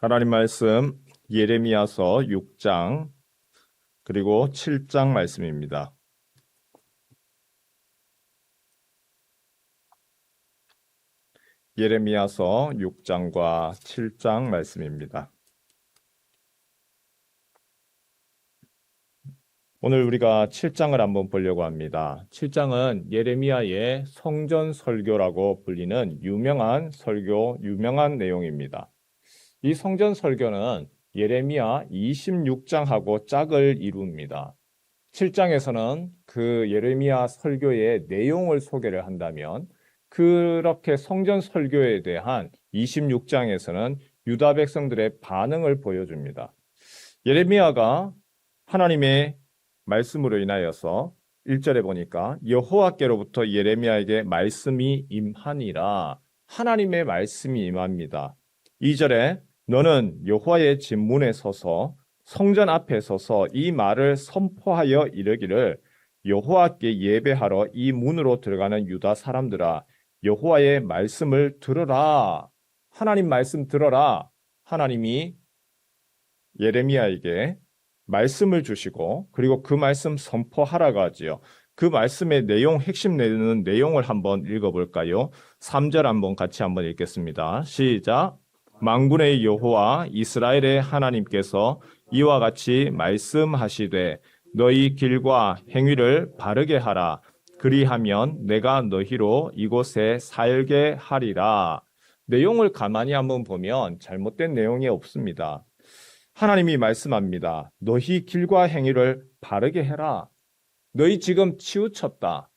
하나님 말씀 예레미야서 6장 그리고 7장 말씀입니다. 예레미야서 6장과 7장 말씀입니다. 오늘 우리가 7장을 한번 보려고 합니다. 7장은 예레미야의 성전 설교라고 불리는 유명한 설교, 유명한 내용입니다. 이 성전 설교는 예레미야 26장하고 짝을 이룹니다. 7장에서는 그 예레미야 설교의 내용을 소개를 한다면 그렇게 성전 설교에 대한 26장에서는 유다 백성들의 반응을 보여줍니다. 예레미야가 하나님의 말씀으로 인하여서 1절에 보니까 여호와께로부터 예레미야에게 말씀이 임하니라. 하나님의 말씀이 임합니다. 2절에 너는 여호와의 진문에 서서 성전 앞에 서서 이 말을 선포하여 이르기를 여호와께 예배하러 이 문으로 들어가는 유다 사람들아 여호와의 말씀을 들어라. 하나님 말씀 들어라. 하나님이 예레미야에게 말씀을 주시고 그리고 그 말씀 선포하라고 하지요. 그 말씀의 내용, 핵심 내는 내용을 한번 읽어볼까요? 3절 한번 같이 한번 읽겠습니다. 시작. 만군의 여호와 이스라엘의 하나님께서 이와 같이 말씀하시되 너희 길과 행위를 바르게 하라. 그리하면 내가 너희로 이곳에 살게 하리라. 내용을 가만히 한번 보면 잘못된 내용이 없습니다. 하나님이 말씀합니다. 너희 길과 행위를 바르게 해라. 너희 지금 치우쳤다.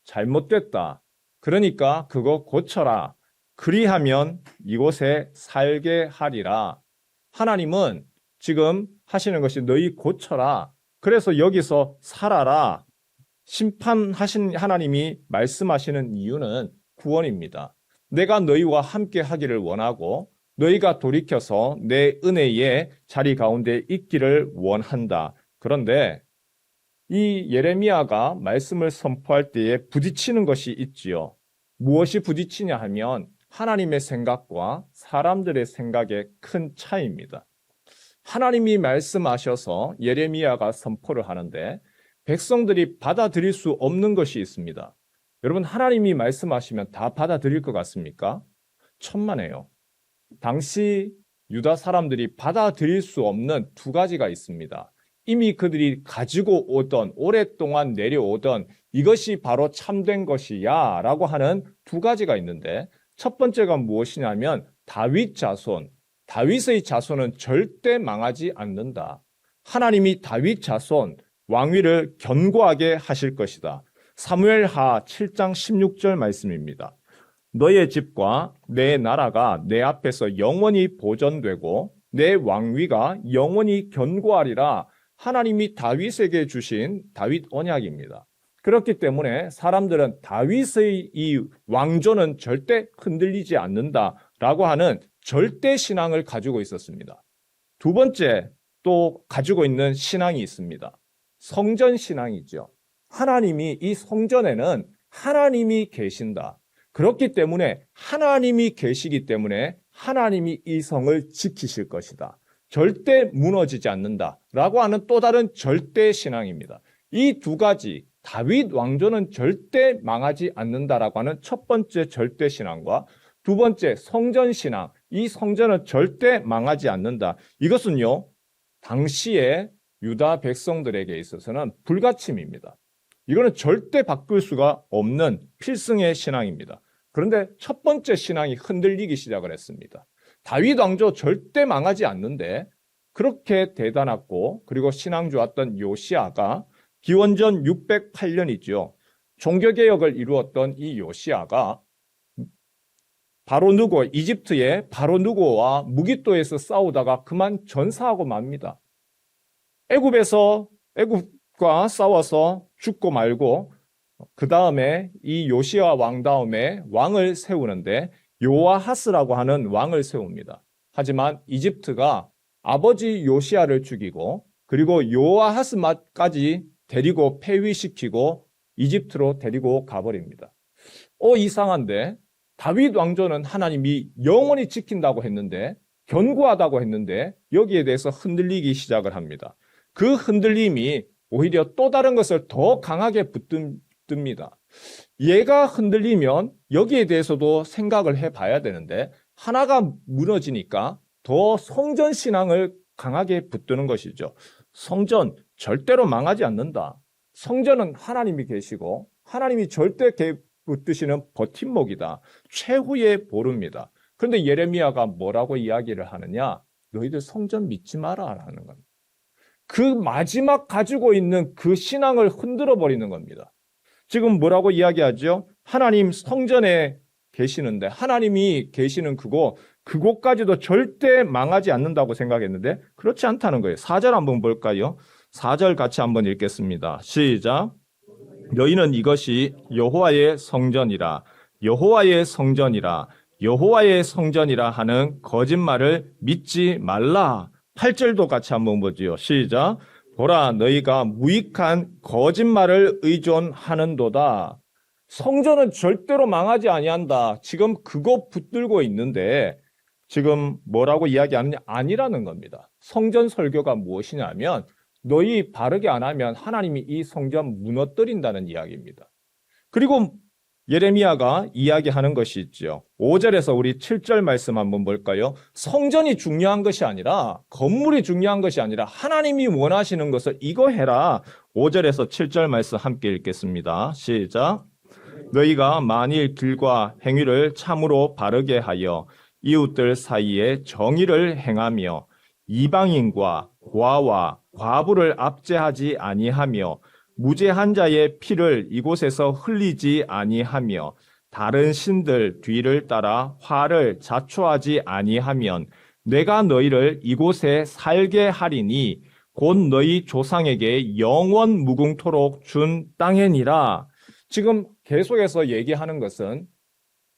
잘못됐다. 그러니까 그거 고쳐라. 그리하면 이곳에 살게 하리라. 하나님은 지금 하시는 것이 너희 고쳐라. 그래서 여기서 살아라. 심판하신 하나님이 말씀하시는 이유는 구원입니다. 내가 너희와 함께 하기를 원하고 너희가 돌이켜서 내 은혜의 자리 가운데 있기를 원한다. 그런데 이 예레미야가 말씀을 선포할 때에 부딪히는 것이 있지요. 무엇이 부딪히냐 하면 하나님의 생각과 사람들의 생각의 큰 차이입니다. 하나님이 말씀하셔서 예레미야가 선포를 하는데 백성들이 받아들일 수 없는 것이 있습니다. 여러분, 하나님이 말씀하시면 다 받아들일 것 같습니까? 천만에요. 당시 유다 사람들이 받아들일 수 없는 두 가지가 있습니다. 이미 그들이 가지고 오던, 오랫동안 내려오던 이것이 바로 참된 것이야 라고 하는 두 가지가 있는데 첫 번째가 무엇이냐면 다윗 자손, 다윗의 자손은 절대 망하지 않는다. 하나님이 다윗 자손, 왕위를 견고하게 하실 것이다. 사무엘하 7장 16절 말씀입니다. 너의 집과 내 나라가 내 앞에서 영원히 보존되고 내 왕위가 영원히 견고하리라. 하나님이 다윗에게 주신 다윗 언약입니다. 그렇기 때문에 사람들은 다윗의 이 왕조는 절대 흔들리지 않는다라고 하는 절대 신앙을 가지고 있었습니다. 두 번째 또 가지고 있는 신앙이 있습니다. 성전 신앙이죠. 하나님이 이 성전에는 하나님이 계신다. 그렇기 때문에 하나님이 계시기 때문에 하나님이 이 성을 지키실 것이다. 절대 무너지지 않는다라고 하는 또 다른 절대 신앙입니다. 이 두 가지, 다윗 왕조는 절대 망하지 않는다라고 하는 첫 번째 절대 신앙과 두 번째 성전 신앙, 이 성전은 절대 망하지 않는다. 이것은요, 당시에 유다 백성들에게 있어서는 불가침입니다. 이거는 절대 바꿀 수가 없는 필승의 신앙입니다. 그런데 첫 번째 신앙이 흔들리기 시작을 했습니다. 다윗 왕조 절대 망하지 않는데 그렇게 대단했고 그리고 신앙 좋았던 요시아가 기원전 608년이죠. 종교개혁을 이루었던 이 요시아가 바로누고, 이집트의 바로누고와 무기또에서 싸우다가 그만 전사하고 맙니다. 애굽과 싸워서 죽고 말고 그 다음에 이 요시아 왕 다음에 왕을 세우는데 요아하스라고 하는 왕을 세웁니다. 하지만 이집트가 아버지 요시아를 죽이고 그리고 요아하스까지 데리고 폐위시키고 이집트로 데리고 가버립니다. 이상한데 다윗 왕조는 하나님이 영원히 지킨다고 했는데 견고하다고 했는데 여기에 대해서 흔들리기 시작을 합니다. 그 흔들림이 오히려 또 다른 것을 더 강하게 붙듭니다. 얘가 흔들리면 여기에 대해서도 생각을 해봐야 되는데 하나가 무너지니까 더 성전 신앙을 강하게 붙드는 것이죠. 성전 절대로 망하지 않는다. 성전은 하나님이 계시고 하나님이 절대 붙드시는 버팀목이다. 최후의 보루입니다. 그런데 예레미야가 뭐라고 이야기를 하느냐? 너희들 성전 믿지 마라 라는 겁니다. 그 마지막 가지고 있는 그 신앙을 흔들어 버리는 겁니다. 지금 뭐라고 이야기하죠? 하나님 성전에 계시는데 하나님이 계시는 그곳까지도 절대 망하지 않는다고 생각했는데 그렇지 않다는 거예요. 4절 한번 볼까요? 4절 같이 한번 읽겠습니다. 시작. 너희는 이것이 여호와의 성전이라 여호와의 성전이라 여호와의 성전이라 하는 거짓말을 믿지 말라. 8절도 같이 한번 보지요. 시작. 보라 너희가 무익한 거짓말을 의존하는도다. 성전은 절대로 망하지 아니한다. 지금 그거 붙들고 있는데 지금 뭐라고 이야기하느냐? 아니라는 겁니다. 성전 설교가 무엇이냐면 너희 바르게 안 하면 하나님이 이 성전 무너뜨린다는 이야기입니다. 그리고 예레미야가 이야기하는 것이 있죠. 5절에서 우리 7절 말씀 한번 볼까요? 성전이 중요한 것이 아니라 건물이 중요한 것이 아니라 하나님이 원하시는 것을 이거 해라. 5절에서 7절 말씀 함께 읽겠습니다. 시작. 너희가 만일 길과 행위를 참으로 바르게 하여 이웃들 사이에 정의를 행하며 이방인과 고아와 과부를 압제하지 아니하며 무죄한 자의 피를 이곳에서 흘리지 아니하며 다른 신들 뒤를 따라 화를 자초하지 아니하면 내가 너희를 이곳에 살게 하리니 곧 너희 조상에게 영원 무궁토록 준 땅이니라. 지금 계속해서 얘기하는 것은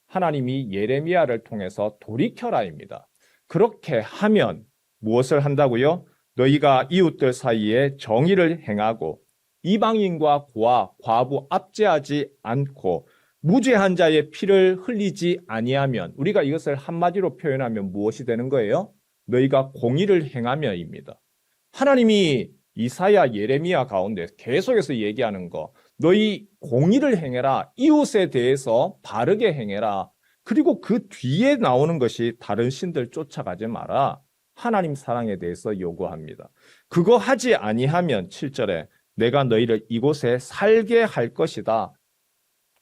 하나님이 예레미야를 통해서 돌이켜라입니다. 그렇게 하면 무엇을 한다고요? 너희가 이웃들 사이에 정의를 행하고 이방인과 고아, 과부 압제하지 않고 무죄한 자의 피를 흘리지 아니하면 우리가 이것을 한마디로 표현하면 무엇이 되는 거예요? 너희가 공의를 행하며입니다. 하나님이 이사야, 예레미야 가운데 계속해서 얘기하는 거 너희 공의를 행해라. 이웃에 대해서 바르게 행해라. 그리고 그 뒤에 나오는 것이 다른 신들 쫓아가지 마라. 하나님 사랑에 대해서 요구합니다. 그거 하지 아니하면 7절에 내가 너희를 이곳에 살게 할 것이다.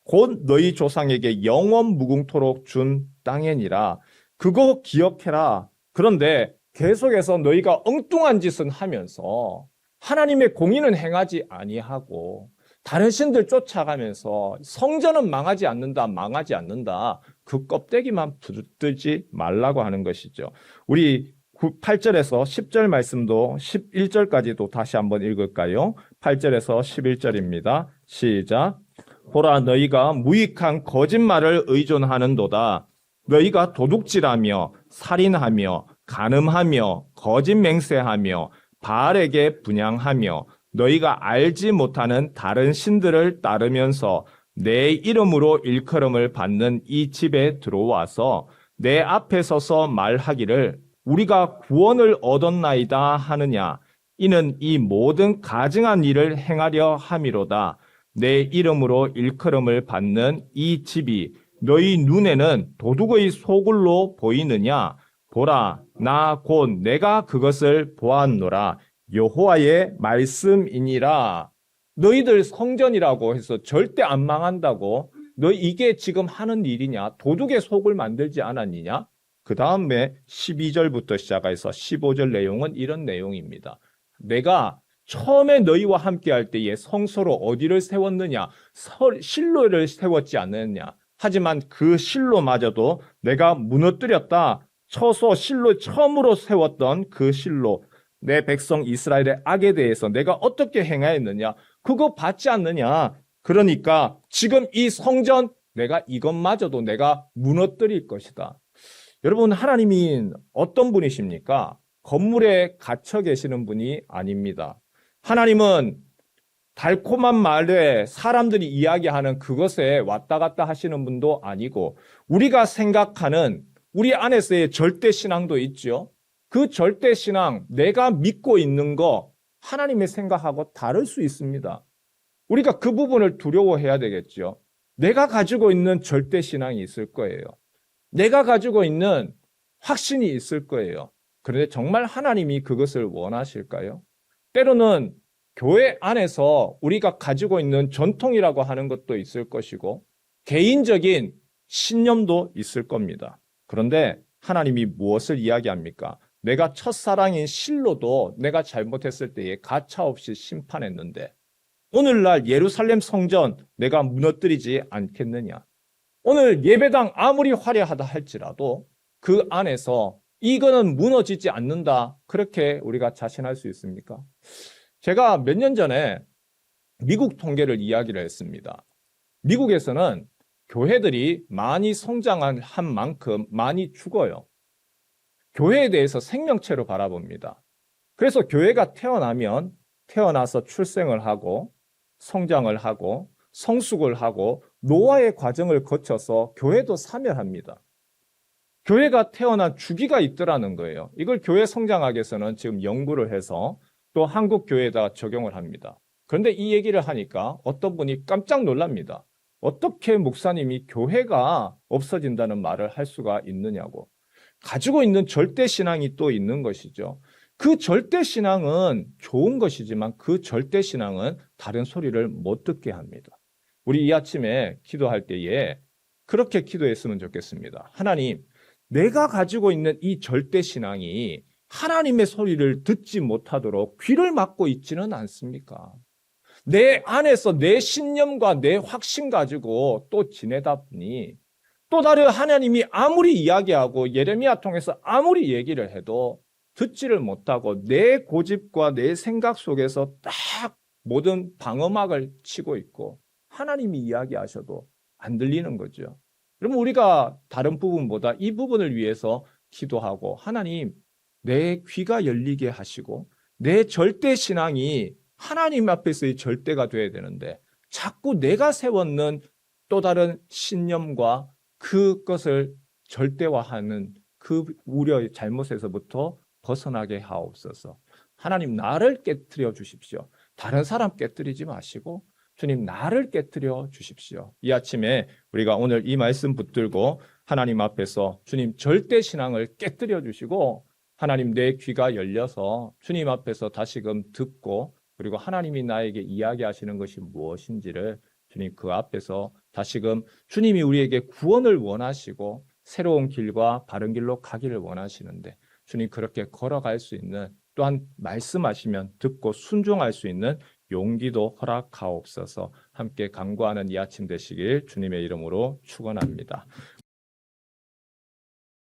곧 너희 조상에게 영원 무궁토록 준 땅이니라. 그거 기억해라. 그런데 계속해서 너희가 엉뚱한 짓은 하면서 하나님의 공의는 행하지 아니하고 다른 신들 쫓아가면서 성전은 망하지 않는다, 망하지 않는다. 그 껍데기만 붙들지 말라고 하는 것이죠. 우리 8절에서 10절 말씀도 11절까지도 다시 한번 읽을까요? 8절에서 11절입니다. 시작. 보라 너희가 무익한 거짓말을 의존하는도다. 너희가 도둑질하며 살인하며 간음하며 거짓 맹세하며 바알에게 분향하며 너희가 알지 못하는 다른 신들을 따르면서 내 이름으로 일컬음을 받는 이 집에 들어와서 내 앞에 서서 말하기를 우리가 구원을 얻었나이다 하느냐. 이는 이 모든 가증한 일을 행하려 함이로다. 내 이름으로 일컬음을 받는 이 집이 너희 눈에는 도둑의 소굴로 보이느냐. 보라, 나 곧 내가 그것을 보았노라. 여호와의 말씀이니라. 너희들 성전이라고 해서 절대 안 망한다고? 너 이게 지금 하는 일이냐? 도둑의 속을 만들지 않았느냐? 그 다음에 12절부터 시작해서 15절 내용은 이런 내용입니다. 내가 처음에 너희와 함께 할 때에 성소로 어디를 세웠느냐? 실로를 세웠지 않느냐? 하지만 그 실로마저도 내가 무너뜨렸다. 처소 실로 처음으로 세웠던 그 실로 내 백성 이스라엘의 악에 대해서 내가 어떻게 행하였느냐? 그거 받지 않느냐? 그러니까 지금 이 성전 내가 이것마저도 내가 무너뜨릴 것이다. 여러분 하나님이 어떤 분이십니까? 건물에 갇혀 계시는 분이 아닙니다. 하나님은 달콤한 말에 사람들이 이야기하는 그것에 왔다 갔다 하시는 분도 아니고 우리가 생각하는 우리 안에서의 절대 신앙도 있죠. 그 절대 신앙, 내가 믿고 있는 거 하나님의 생각하고 다를 수 있습니다. 우리가 그 부분을 두려워해야 되겠죠. 내가 가지고 있는 절대 신앙이 있을 거예요. 내가 가지고 있는 확신이 있을 거예요. 그런데 정말 하나님이 그것을 원하실까요? 때로는 교회 안에서 우리가 가지고 있는 전통이라고 하는 것도 있을 것이고 개인적인 신념도 있을 겁니다. 그런데 하나님이 무엇을 이야기합니까? 내가 첫사랑인 실로도 내가 잘못했을 때에 가차없이 심판했는데 오늘날 예루살렘 성전 내가 무너뜨리지 않겠느냐? 오늘 예배당 아무리 화려하다 할지라도 그 안에서 이거는 무너지지 않는다. 그렇게 우리가 자신할 수 있습니까? 제가 몇 년 전에 미국 통계를 이야기를 했습니다. 미국에서는 교회들이 많이 성장한 만큼 많이 죽어요. 교회에 대해서 생명체로 바라봅니다. 그래서 교회가 태어나면 태어나서 출생을 하고 성장을 하고 성숙을 하고 노화의 과정을 거쳐서 교회도 사멸합니다. 교회가 태어난 주기가 있더라는 거예요. 이걸 교회 성장학에서는 지금 연구를 해서 또 한국 교회에다 적용을 합니다. 그런데 이 얘기를 하니까 어떤 분이 깜짝 놀랍니다. 어떻게 목사님이 교회가 없어진다는 말을 할 수가 있느냐고. 가지고 있는 절대 신앙이 또 있는 것이죠. 그 절대 신앙은 좋은 것이지만 그 절대 신앙은 다른 소리를 못 듣게 합니다. 우리 이 아침에 기도할 때에 그렇게 기도했으면 좋겠습니다. 하나님, 내가 가지고 있는 이 절대 신앙이 하나님의 소리를 듣지 못하도록 귀를 막고 있지는 않습니까? 내 안에서 내 신념과 내 확신 가지고 또 지내다 보니 또 다른 하나님이 아무리 이야기하고 예레미야 통해서 아무리 얘기를 해도 듣지를 못하고 내 고집과 내 생각 속에서 딱 모든 방어막을 치고 있고 하나님이 이야기하셔도 안 들리는 거죠. 그러면 우리가 다른 부분보다 이 부분을 위해서 기도하고 하나님 내 귀가 열리게 하시고 내 절대 신앙이 하나님 앞에서의 절대가 돼야 되는데 자꾸 내가 세웠는 또 다른 신념과 그것을 절대화하는 그 우려의 잘못에서부터 벗어나게 하옵소서. 하나님 나를 깨뜨려 주십시오. 다른 사람 깨뜨리지 마시고 주님 나를 깨뜨려 주십시오. 이 아침에 우리가 오늘 이 말씀 붙들고 하나님 앞에서 주님 절대 신앙을 깨뜨려 주시고 하나님 내 귀가 열려서 주님 앞에서 다시금 듣고 그리고 하나님이 나에게 이야기하시는 것이 무엇인지를 주님 그 앞에서 다시금 주님이 우리에게 구원을 원하시고 새로운 길과 바른 길로 가기를 원하시는데 주님 그렇게 걸어갈 수 있는 또한 말씀하시면 듣고 순종할 수 있는 용기도 허락하옵소서. 함께 간구하는 이 아침 되시길 주님의 이름으로 축원합니다.